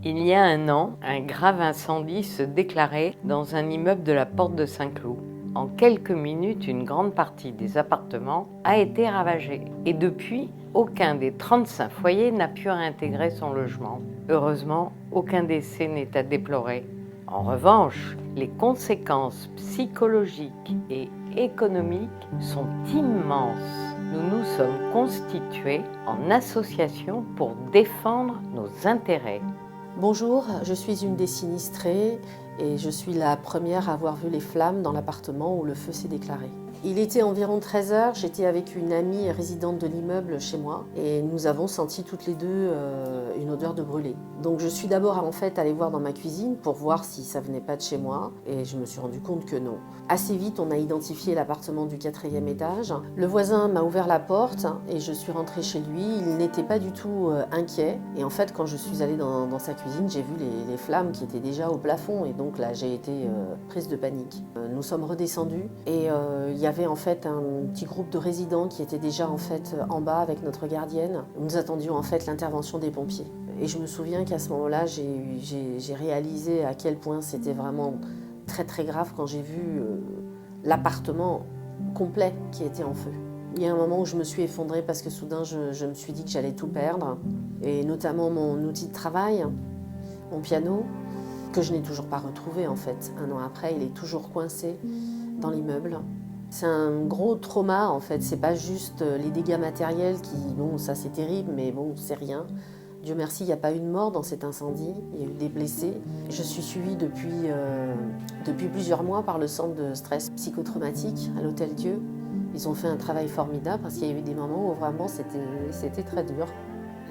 Il y a un an, un grave incendie se déclarait dans un immeuble de la Porte de Saint-Cloud. En quelques minutes, une grande partie des appartements a été ravagée. Et depuis, aucun des 35 foyers n'a pu réintégrer son logement. Heureusement, aucun décès n'est à déplorer. En revanche, les conséquences psychologiques et économiques sont immenses. Nous nous sommes constitués en association pour défendre nos intérêts. Bonjour, je suis une des sinistrées et je suis la première à avoir vu les flammes dans l'appartement où le feu s'est déclaré. Il était environ 13 h, j'étais avec une amie résidente de l'immeuble chez moi et nous avons senti toutes les deux une odeur de brûlé. Donc je suis d'abord en fait allée voir dans ma cuisine pour voir si ça venait pas de chez moi et je me suis rendu compte que non. Assez vite on a identifié l'appartement du 4e étage. Le voisin m'a ouvert la porte et je suis rentrée chez lui. Il n'était pas du tout inquiet et en fait quand je suis allée dans sa cuisine, j'ai vu les flammes qui étaient déjà au plafond et donc là j'ai été prise de panique. Nous sommes redescendus et il y avait en fait un petit groupe de résidents qui étaient déjà en fait en bas avec notre gardienne. Nous attendions en fait l'intervention des pompiers. Et je me souviens qu'à ce moment-là, j'ai réalisé à quel point c'était vraiment très très grave quand j'ai vu l'appartement complet qui était en feu. Il y a un moment où je me suis effondrée parce que soudain je me suis dit que j'allais tout perdre, et notamment mon outil de travail, mon piano, que je n'ai toujours pas retrouvé en fait. Un an après, il est toujours coincé dans l'immeuble. C'est un gros trauma en fait, c'est pas juste les dégâts matériels qui, bon ça c'est terrible, mais bon c'est rien. Dieu merci, il n'y a pas eu de mort dans cet incendie, il y a eu des blessés. Je suis suivie depuis plusieurs mois par le centre de stress psychotraumatique à l'Hôtel Dieu. Ils ont fait un travail formidable parce qu'il y a eu des moments où vraiment c'était très dur.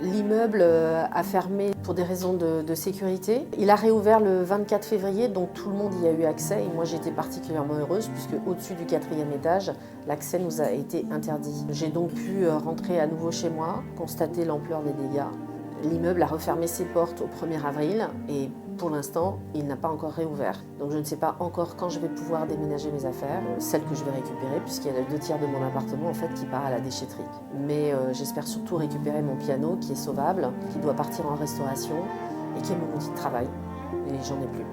L'immeuble a fermé pour des raisons de sécurité. Il a réouvert le 24 février, donc tout le monde y a eu accès. Et moi, j'étais particulièrement heureuse puisque au-dessus du 4e étage, l'accès nous a été interdit. J'ai donc pu rentrer à nouveau chez moi, constater l'ampleur des dégâts. L'immeuble a refermé ses portes au 1er avril et pour l'instant, il n'a pas encore réouvert. Donc je ne sais pas encore quand je vais pouvoir déménager mes affaires, celles que je vais récupérer, puisqu'il y a les 2 tiers de mon appartement en fait qui part à la déchetterie. Mais j'espère surtout récupérer mon piano qui est sauvable, qui doit partir en restauration et qui est mon outil de travail. Et j'en ai plus.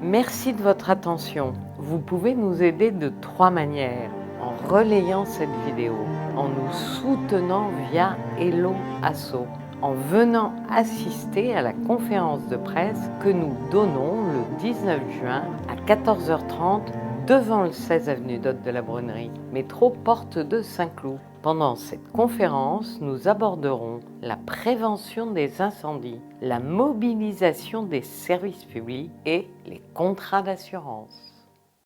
Merci de votre attention. Vous pouvez nous aider de 3 manières. En relayant cette vidéo, en nous soutenant via Hello Asso, en venant assister à la conférence de presse que nous donnons le 19 juin à 14h30 devant le 16 avenue d'Hôte de la Brunerie, métro Porte de Saint-Cloud. Pendant cette conférence, nous aborderons la prévention des incendies, la mobilisation des services publics et les contrats d'assurance.